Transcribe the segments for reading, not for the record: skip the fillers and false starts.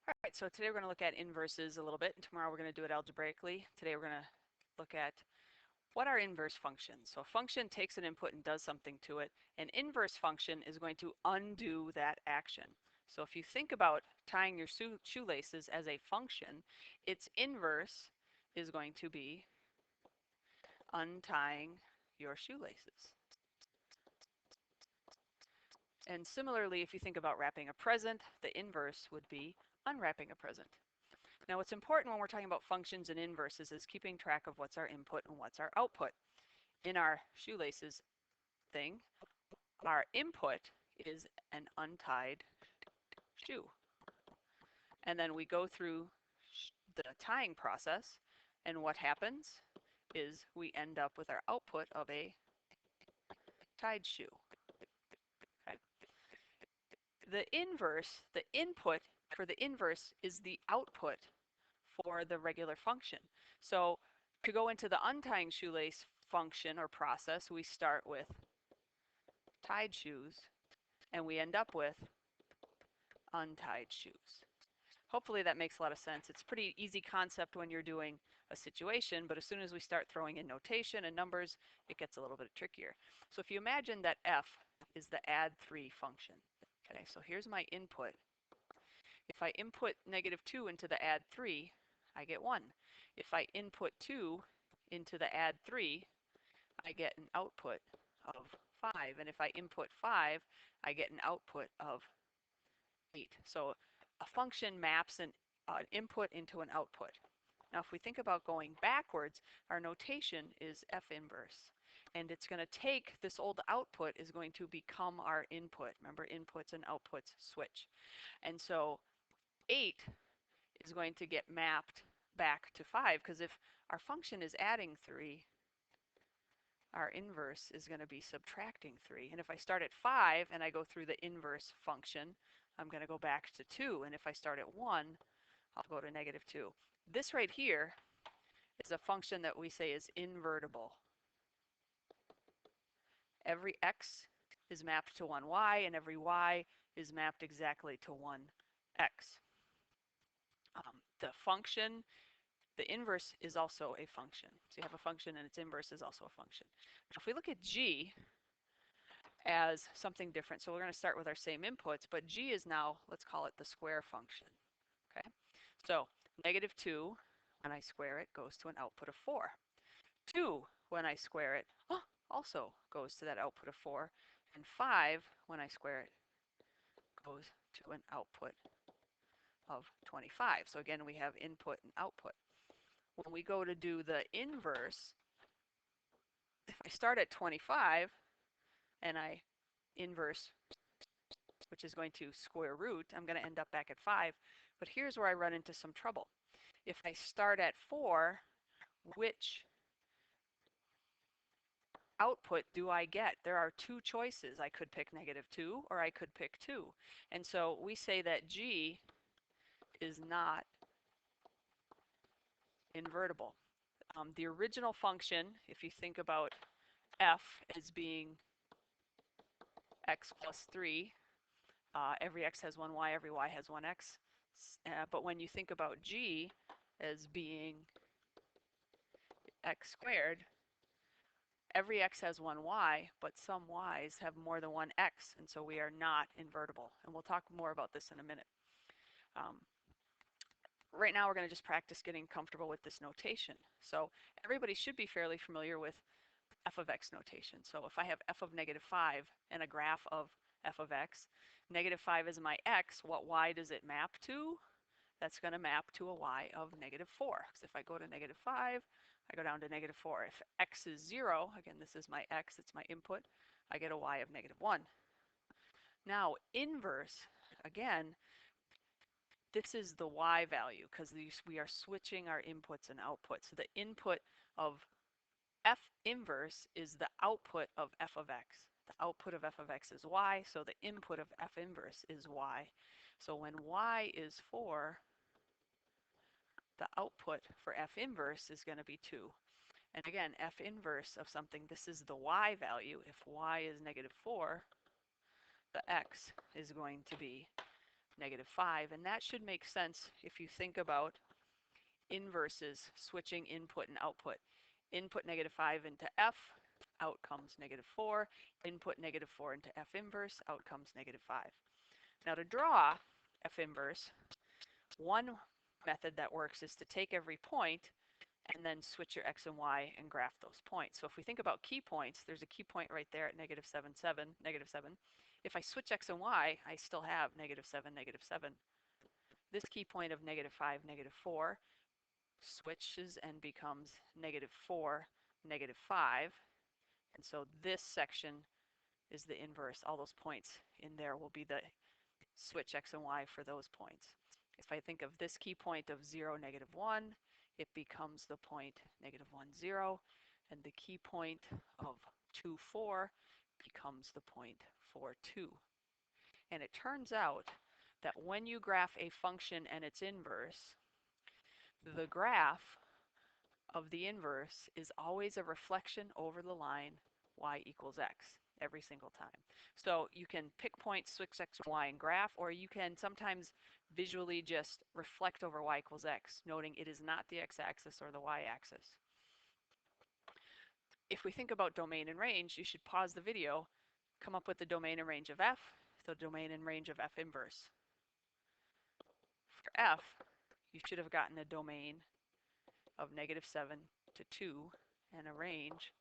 All right, so today we're going to look at inverses a little bit, and tomorrow we're going to do it algebraically. Today we're going to look at what are inverse functions. So a function takes an input and does something to it. An inverse function is going to undo that action. So if you think about tying your shoelaces as a function, its inverse is going to be untying your shoelaces. And similarly, if you think about wrapping a present, the inverse would be unwrapping a present. Now what's important when we're talking about functions and inverses is keeping track of what's our input and what's our output. In our shoelaces thing, our input is an untied shoe. And then we go through the tying process, and what happens is we end up with our output of a tied shoe. Okay. The inverse, the input for the inverse is the output for the regular function. So to go into the untying shoelace function or process, we start with tied shoes and we end up with untied shoes. Hopefully that makes a lot of sense. It's a pretty easy concept when you're doing a situation, but as soon as we start throwing in notation and numbers, it gets a little bit trickier. So if you imagine that f is the add3 function. Okay, so here's my input. If I input -2 into the add3, I get 1. If I input 2 into the add3, I get an output of 5. And if I input 5, I get an output of 8. So a function maps an input into an output. Now if we think about going backwards, our notation is f inverse. And it's going to take this old output is going to become our input. Remember, inputs and outputs switch. And so 8 is going to get mapped back to 5, because if our function is adding 3, our inverse is going to be subtracting 3. And if I start at 5 and I go through the inverse function, I'm going to go back to 2. And if I start at 1, I'll go to -2. This right here is a function that we say is invertible. Every x is mapped to 1y, and every y is mapped exactly to 1x. The function, the inverse is also a function. So you have a function and its inverse is also a function. Now if we look at g as something different, so we're going to start with our same inputs, but g is now, let's call it the square function. Okay, so -2 when I square it goes to an output of 4. 2 when I square it also goes to that output of 4. And 5 when I square it goes to an output of 25. So again, we have input and output. When we go to do the inverse, if I start at 25 and I inverse, which is going to square root, I'm going to end up back at 5. But here's where I run into some trouble. If I start at 4, which output do I get? There are two choices. I could pick -2 or I could pick 2. And so we say that g is not invertible. The original function, if you think about f as being x plus 3, every x has 1y, every y has 1x. But when you think about g as being x squared, every x has 1y, but some y's have more than one x, and so we are not invertible. And we'll talk more about this in a minute. Right now we're going to just practice getting comfortable with this notation. So everybody should be fairly familiar with f of x notation. So if I have f of -5 and a graph of f of x, -5 is my x, what y does it map to? That's going to map to a y of -4. Because if I go to -5, I go down to -4. If x is 0, again, this is my x, it's my input, I get a y of -1. Now, inverse, again, this is the y value because we are switching our inputs and outputs. So the input of f inverse is the output of f of x. The output of f of x is y, so the input of f inverse is y. So when y is 4, the output for f inverse is going to be 2. And again, f inverse of something, this is the y value. If y is -4, the x is going to be negative 5. And that should make sense if you think about inverses switching input and output. Input negative 5 into F, out comes negative 4. Input negative 4 into F inverse, out comes negative 5. Now to draw F inverse, one method that works is to take every point and then switch your x and y and graph those points. So if we think about key points, there's a key point right there at negative 7, 7, negative 7. If I switch x and y, I still have negative 7, negative 7. This key point of negative 5, negative 4 switches and becomes negative 4, negative 5. And so this section is the inverse. All those points in there will be the switch x and y for those points. If I think of this key point of 0, negative 1, it becomes the point negative 1, 0. And the key point of 2, 4 becomes the point 4, 2. And it turns out that when you graph a function and its inverse, the graph of the inverse is always a reflection over the line y equals x every single time. So you can pick points, switch x and y and graph, or you can sometimes visually just reflect over y equals x, noting it is not the x-axis or the y-axis. If we think about domain and range, you should pause the video, come up with the domain and range of f, the domain and range of f inverse. For f, you should have gotten a domain of negative 7 to 2 and a range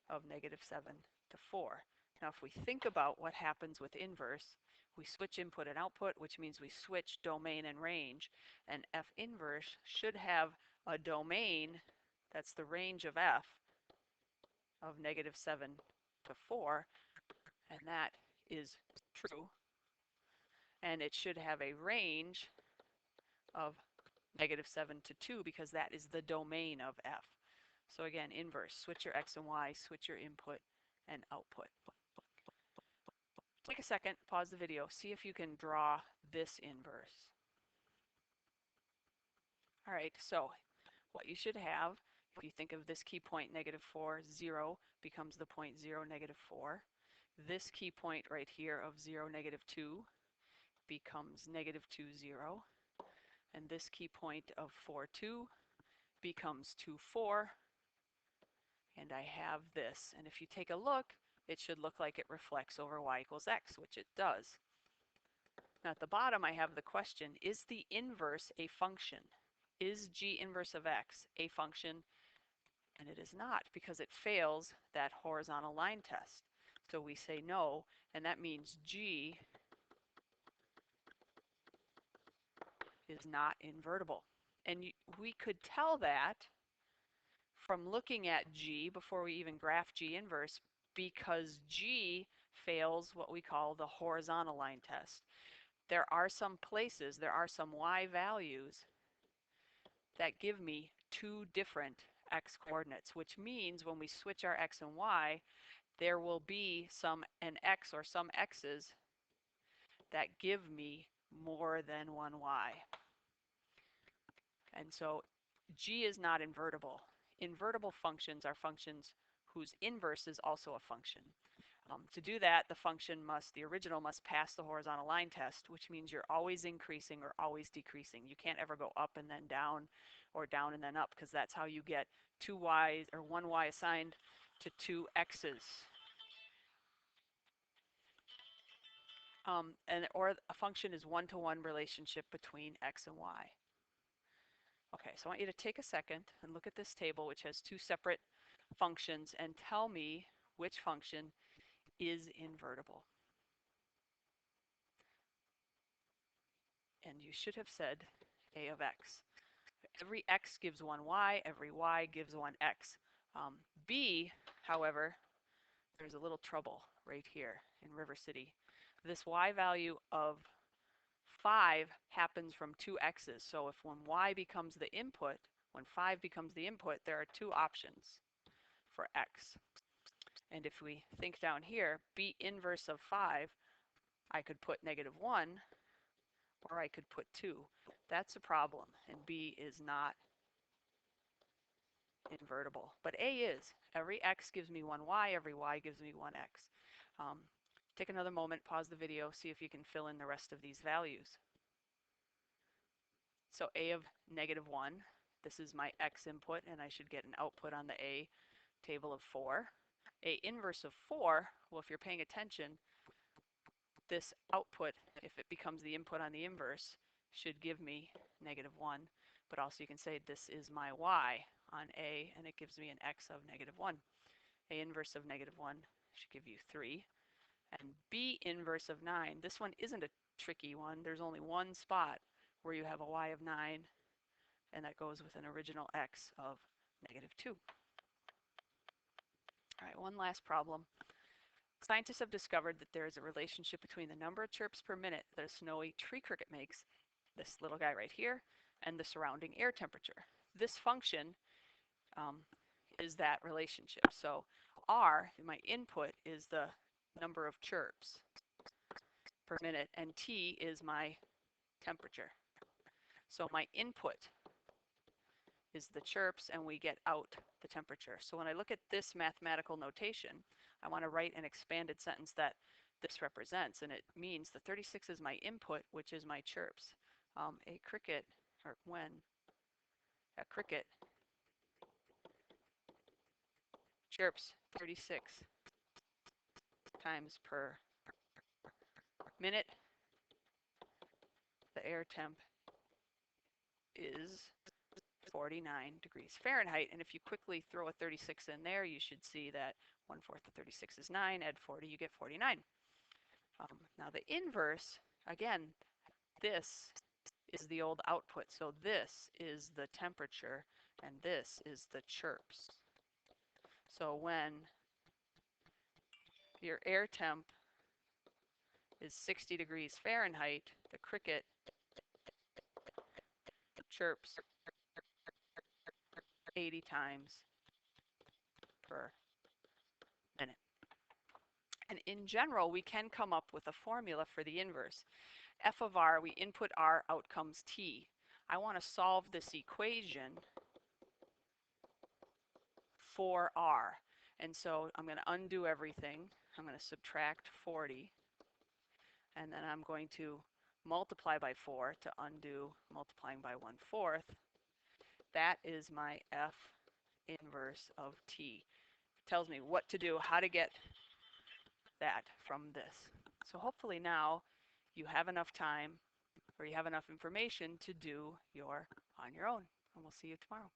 of negative 7 to 4. Now if we think about what happens with inverse, we switch input and output, which means we switch domain and range, and f inverse should have a domain that's the range of f of negative 7 to 4, and that is true. And it should have a range of negative 7 to 2 because that is the domain of f. So again, inverse, switch your x and y, switch your input and output. Take a second, pause the video, see if you can draw this inverse. All right, so what you should have, if you think of this key point negative 4, 0 becomes the point 0, negative 4. This key point right here of 0, negative 2 becomes negative 2, 0. And this key point of 4, 2 becomes 2, 4. And I have this. And if you take a look, it should look like it reflects over y equals x, which it does. Now at the bottom I have the question, is the inverse a function? Is g inverse of x a function? And it is not, because it fails that horizontal line test. So we say no, and that means g is not invertible. And we could tell that from looking at g before we even graph g inverse, because g fails what we call the horizontal line test. There are some places, there are some y values that give me two different x coordinates, which means when we switch our x and y, there will be an x or some x's that give me more than one y. And so g is not invertible. Invertible functions are functions whose inverse is also a function. To do that, the original must pass the horizontal line test, which means you're always increasing or always decreasing. You can't ever go up and then down or down and then up, because that's how you get two y's or one y assigned to two x's. Or a function is one-to-one relationship between x and y. Okay, so I want you to take a second and look at this table, which has two separate functions, and tell me which function is invertible. And you should have said a of x. Every x gives one y, every y gives one x. B, however, there's a little trouble right here in River City. This y value of 5 happens from two x's. So if when y becomes the input, when 5 becomes the input, there are two options for x. And if we think down here, b inverse of 5, I could put negative 1, or I could put 2. That's a problem, and b is not invertible. But a is. Every x gives me one y, every y gives me one x. Take another moment, pause the video, see if you can fill in the rest of these values. So a of -1, this is my x input, and I should get an output on the a table of 4. A inverse of 4, well, if you're paying attention, this output, if it becomes the input on the inverse, should give me -1. But also you can say this is my y on a, and it gives me an x of -1. A inverse of -1 should give you 3. And b inverse of 9, this one isn't a tricky one. There's only one spot where you have a y of 9, and that goes with an original x of -2. All right, one last problem. Scientists have discovered that there is a relationship between the number of chirps per minute that a snowy tree cricket makes, this little guy right here, and the surrounding air temperature. This function is that relationship. So R, my input, is the number of chirps per minute, and T is my temperature. So my input is the chirps, and we get out the temperature. So when I look at this mathematical notation, I want to write an expanded sentence that this represents, and it means the 36 is my input, which is my chirps. A cricket, or when a cricket chirps 36 times per minute, the air temp is 49 degrees Fahrenheit. And if you quickly throw a 36 in there, you should see that 1/4 of 36 is 9. Add 40, you get 49. Now the inverse, again, this is the old output. So this is the temperature, and this is the chirps. So when your air temp is 60 degrees Fahrenheit, the cricket chirps 80 times per minute. And in general, we can come up with a formula for the inverse. F of r, we input r, out comes t. I want to solve this equation for r. And so I'm going to undo everything. I'm going to subtract 40. And then I'm going to multiply by 4 to undo multiplying by 1/4. That is my F inverse of t. It tells me what to do, how to get that from this. So hopefully now you have enough time, or you have enough information to do on your own. And we'll see you tomorrow.